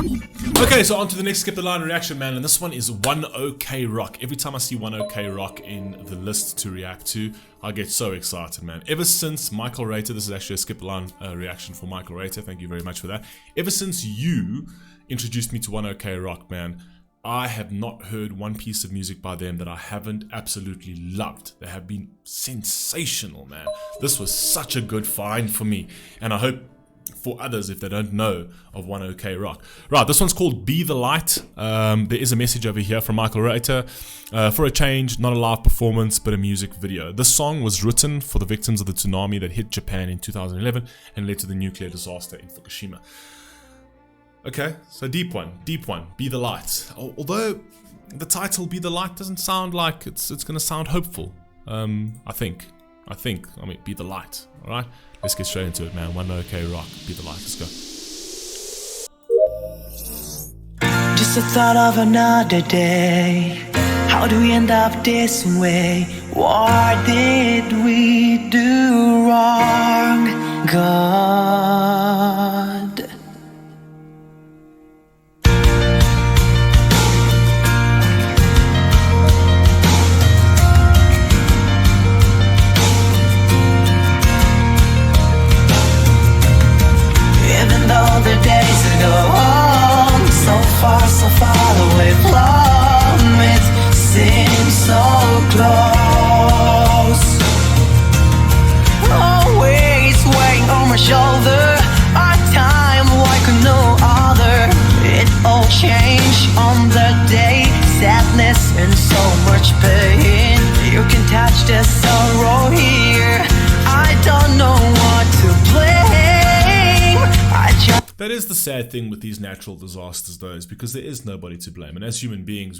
Okay, so on to the next Skip the Line reaction, man, and this one is One OK Rock. Every time I see One OK Rock in the list to react to, I get so excited, man. Ever since Michael Rater, this is actually a Skip the Line reaction for Michael Rater, thank you very much for that. Ever since you introduced me to One OK Rock, man, I have not heard one piece of music by them that I haven't absolutely loved. They have been sensational, man. This was such a good find for me, and I hope for others if they don't know of One OK Rock. Right, this one's called Be the Light. There is a message over here from Michael Rater. For a change, not a live performance, but a music video. This song was written for the victims of the tsunami that hit Japan in 2011 and led to the nuclear disaster in Fukushima. Okay, so deep one, Be the Light. Although the title Be the Light doesn't sound like it's going to sound hopeful. I mean, Be the Light, alright? Let's get straight into it, man. One OK Rock, Be the Light, let's go. Just the thought of another day. How do we end up this way? What did we do wrong, God? The days ago, so far away from it, seems so close. Always weighing on my shoulder, our time like no other. It all changed on the day, sadness and so much pain. You can touch the sorrow here, I don't know what to blame. That is the sad thing with these natural disasters, though, is because there is nobody to blame. And as human beings,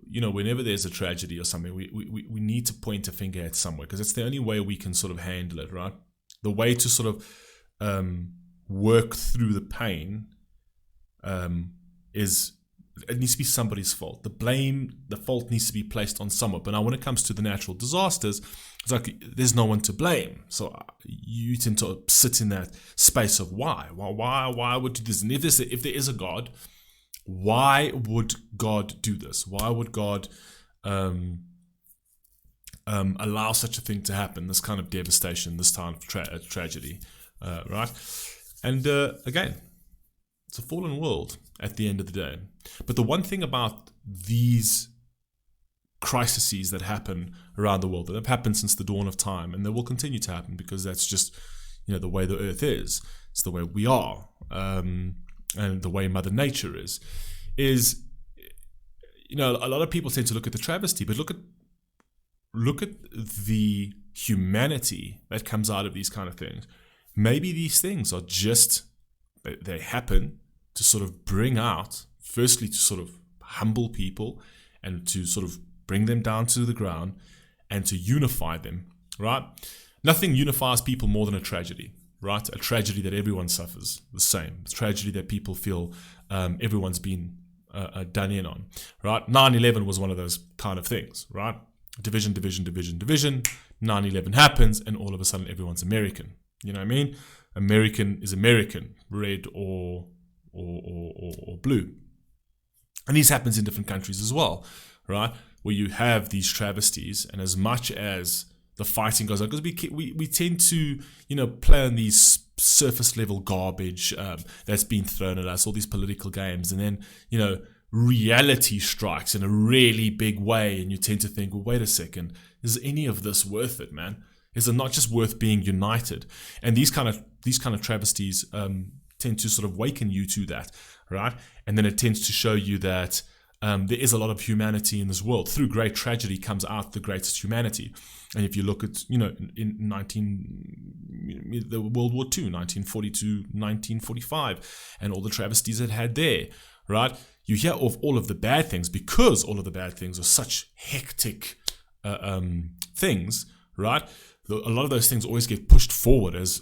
whenever there's a tragedy or something, we need to point a finger at somewhere, because it's the only way we can sort of handle it, right? The way to sort of work through the pain is, it needs to be somebody's fault. The fault needs to be placed on someone. But now when it comes to the natural disasters, it's like there's no one to blame. So you tend to sit in that space of why would do this? And if there is a God, why would God do this? Why would God allow such a thing to happen? This kind of devastation, this kind of tragedy, right? And again, it's a fallen world at the end of the day. But the one thing about these crises that happen around the world, that have happened since the dawn of time, and they will continue to happen, because that's just, the way the earth is. It's the way we are, and the way Mother Nature is, a lot of people tend to look at the travesty, but look at the humanity that comes out of these kind of things. Maybe these things are just, they happen to sort of bring out, firstly, to sort of humble people and to sort of bring them down to the ground and to unify them, right? Nothing unifies people more than a tragedy, right? A tragedy that everyone suffers the same. A tragedy that people feel everyone's been done in on, right? 9/11 was one of those kind of things, right? Division. 9/11 happens, and all of a sudden everyone's American. You know what I mean? American is American, red or blue. And this happens in different countries as well, right? Where you have these travesties, and as much as the fighting goes on, because we tend to, play on these surface level garbage that's been thrown at us, all these political games, and then, reality strikes in a really big way, and you tend to think, well, wait a second, is any of this worth it, man? Is it not just worth being united? And these kind of travesties tend to sort of waken you to that, right? And then it tends to show you that there is a lot of humanity in this world. Through great tragedy comes out the greatest humanity. And if you look at, in the World War II, 1942, 1945, and all the travesties it had there, right? You hear of all of the bad things, because all of the bad things are such hectic things, right? A lot of those things always get pushed forward as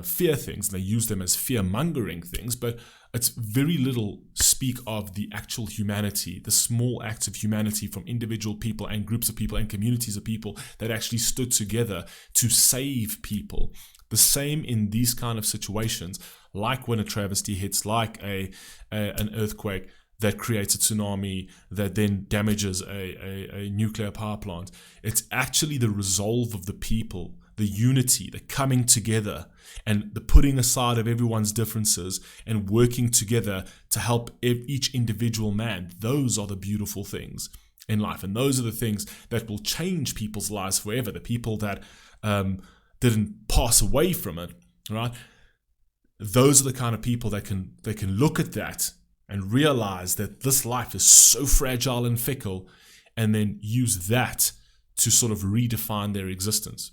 fear things, and they use them as fear-mongering things, but it's very little speak of the actual humanity, the small acts of humanity from individual people and groups of people and communities of people that actually stood together to save people, The same in these kind of situations, like when a travesty hits, like an earthquake that creates a tsunami that then damages a nuclear power plant. It's actually the resolve of the people, the unity, the coming together, and the putting aside of everyone's differences and working together to help each individual man. Those are the beautiful things in life, and those are the things that will change people's lives forever. The people that didn't pass away from it, right? Those are the kind of people that can look at that and realize that this life is so fragile and fickle, and then use that to sort of redefine their existence,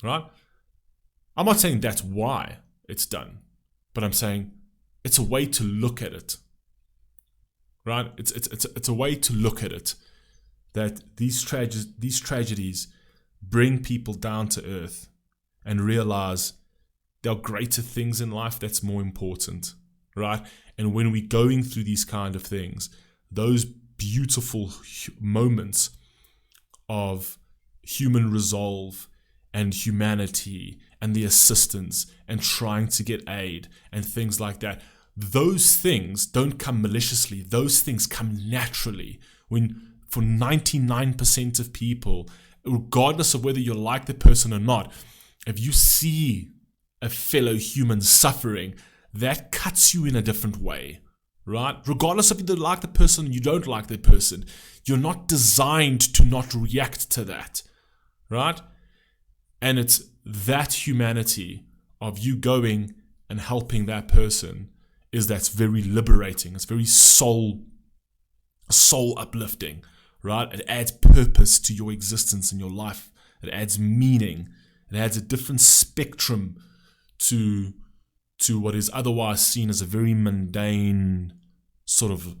right? I'm not saying that's why it's done, but I'm saying it's a way to look at it, right? It's a way to look at it, that these tragedies bring people down to earth and realize there are greater things in life that's more important, right? And when we're going through these kind of things, those beautiful moments of human resolve and humanity and the assistance and trying to get aid and things like that, those things don't come maliciously. Those things come naturally. When for 99% of people, regardless of whether you like the person or not, if you see a fellow human suffering, that cuts you in a different way, right? Regardless of if you like the person or you don't like the person, you're not designed to not react to that, right? And it's that humanity of you going and helping that person that's very liberating. It's very soul uplifting, right? It adds purpose to your existence and your life. It adds meaning. It adds a different spectrum to what is otherwise seen as a very mundane sort of,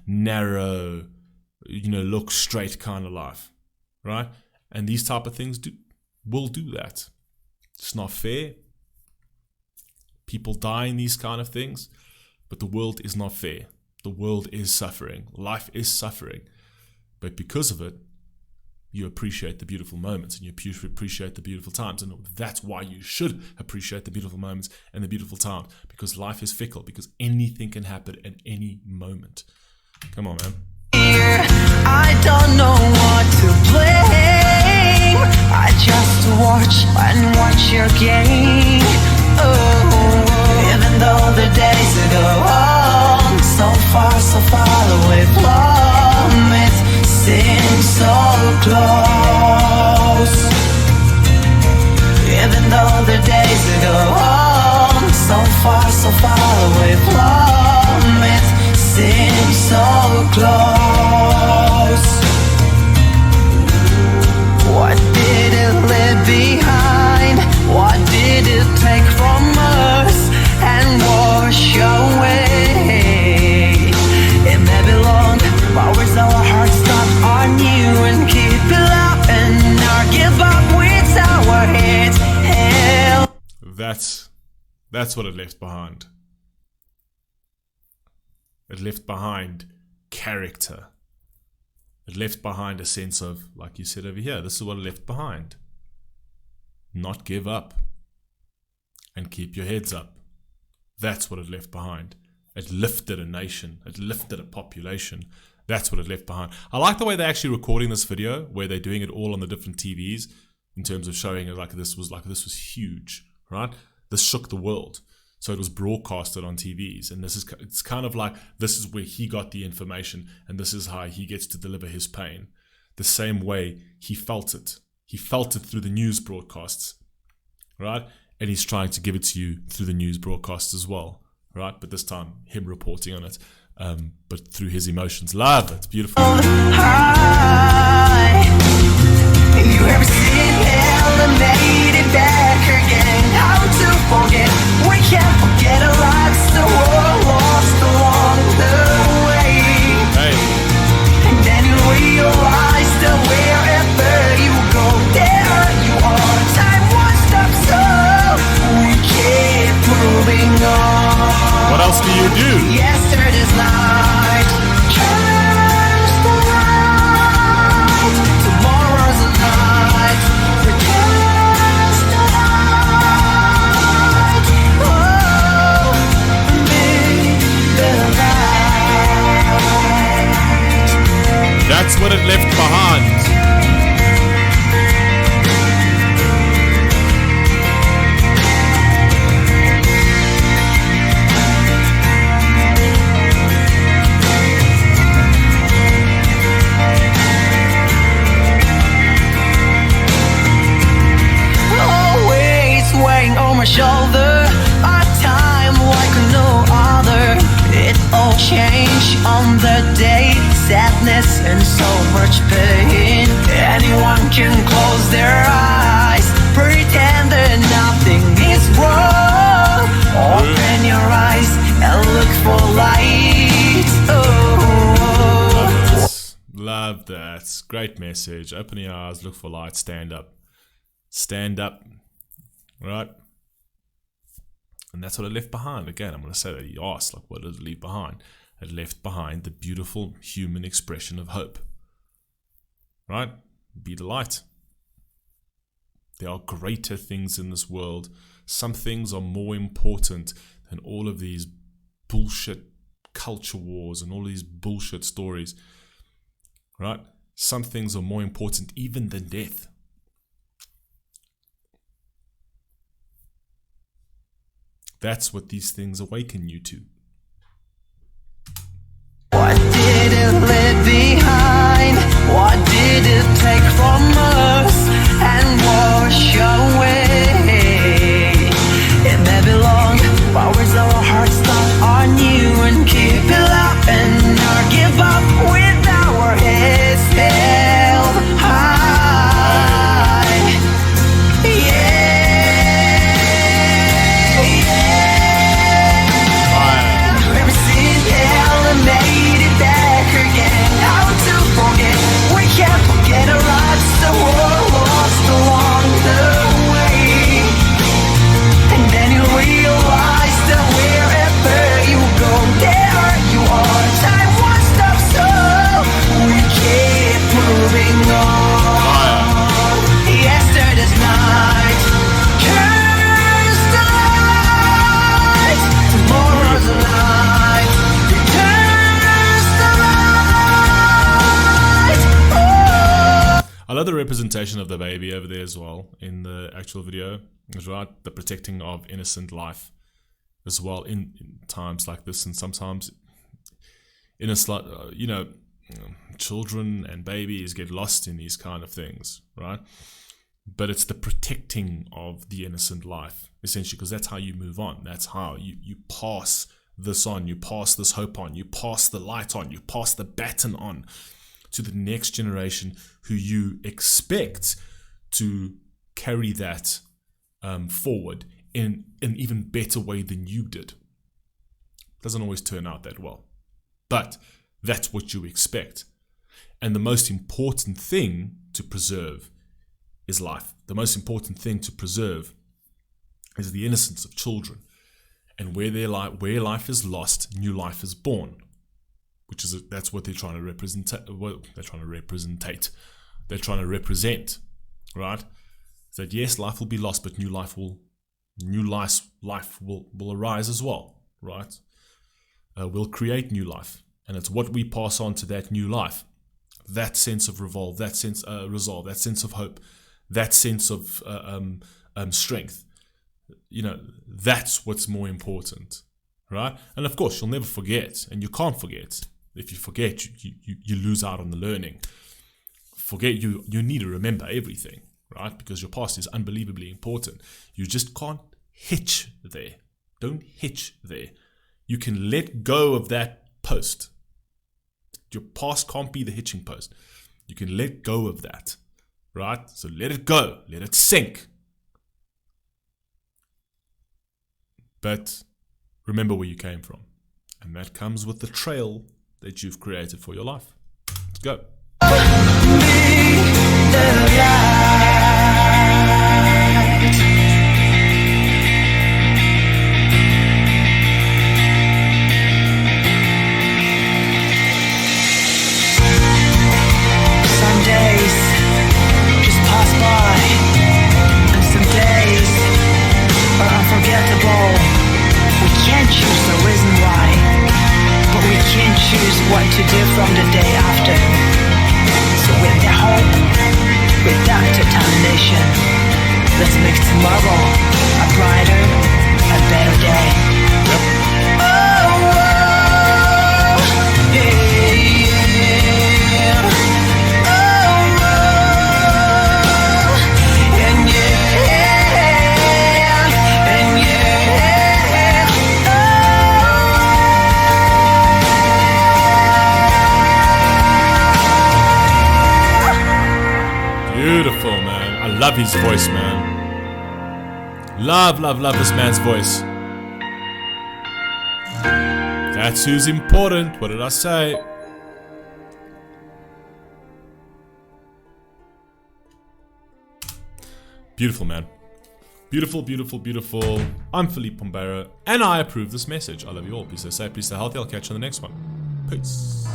narrow, look straight kind of life, right? And these type of things will do that. It's not fair. People die in these kind of things, but the world is not fair. The world is suffering. Life is suffering. But because of it, you appreciate the beautiful moments and you appreciate the beautiful times. And that's why you should appreciate the beautiful moments and the beautiful times, because life is fickle, because anything can happen at any moment. Come on, man. I don't know what to blame. I just watch and watch your game. Oh, even though the days go on so far away from it, seems so close. Even though the days go on so far away from it, seems so close. What did it leave behind? What did it take from us and wash away? It may be long, but where's our hearts stop on you and keep it up and not give up with our heads held. That's what it left behind. It left behind character. It left behind a sense of, like you said over here, this is what it left behind. Not give up and keep your heads up. That's what it left behind. It lifted a nation. It lifted a population. That's what it left behind. I like the way they're actually recording this video, where they're doing it all on the different TVs in terms of showing it like this was huge, right? This shook the world. So it was broadcasted on TVs, and it's kind of like this is where he got the information, and this is how he gets to deliver his pain. The same way he felt it. He felt it through the news broadcasts, right? And he's trying to give it to you through the news broadcasts as well, right? But this time, him reporting on it, but through his emotions. Love it. It's beautiful. Hi. You ever seen hell and made it back again? How to forget? We can't forget our lives that were lost along the way. Hey. And then you realize that wherever you go, there you are. Time won't stop, so we keep moving on. What else do you do? Yesterday's night turns to light. Tomorrow's a night returns to light. change on the day. Sadness and so much pain. Anyone can close their eyes, pretend that nothing is wrong. Open your eyes and look for light. Oh. Love that. Great message. Open your eyes, look for light, stand up. Stand up. Right? And that's what it left behind. Again, I'm going to say that. He asked, like, what did it leave behind? It left behind the beautiful human expression of hope. Right? Be the light. There are greater things in this world. Some things are more important than all of these bullshit culture wars and all these bullshit stories. Right? Some things are more important even than death. That's what these things awaken you to. What did it leave behind? What did it take from us and wash away? It may be long, but where's our hearts that are new and keep it up and not give up with our heads held high. Made it back again. How to forget? We can't forget our lives that were lost along the way. And then you realize that wherever you go, there you are. Time won't stop, so we keep moving on. Yesterday's night turns to light. Tomorrow's light. I love the representation of the baby over there as well in the actual video. That's right, the protecting of innocent life as well in times like this, and sometimes in a slight, children and babies get lost in these kind of things, right? But it's the protecting of the innocent life essentially, because that's how you move on. That's how you pass this on, you pass this hope on, you pass the light on, you pass the baton on to the next generation who you expect to carry that forward in an even better way than you did. Doesn't always turn out that well, but that's what you expect. And the most important thing to preserve is life. The most important thing to preserve is the innocence of children. And where life is lost, new life is born. That's what they're trying to represent. They're trying to represent, right? That yes, life will be lost, but new life will arise as well, right? We'll create new life, and it's what we pass on to that new life. That sense of resolve, that sense of hope, that sense of strength. That's what's more important, right? And of course, you'll never forget, and you can't forget. If you forget, you lose out on the learning. You need to remember everything, right? Because your past is unbelievably important. You just can't hitch there. Don't hitch there. You can let go of that post. Your past can't be the hitching post. You can let go of that, right? So let it go. Let it sink. But remember where you came from. And that comes with the trail that you've created for your life. Let's go. Some days just pass by, and some days are unforgettable. We can't choose the reason why, but we can choose what to do from the day after. So with the hope, with that determination, let's make tomorrow a brighter, a better day. Oh, yeah. Love his voice, man. Love this man's voice. That's who's important. What did I say? Beautiful, man. Beautiful, beautiful, beautiful. I'm Philippe Pombera, and I approve this message. I love you all. Please stay safe, please stay healthy. I'll catch you on the next one. Peace.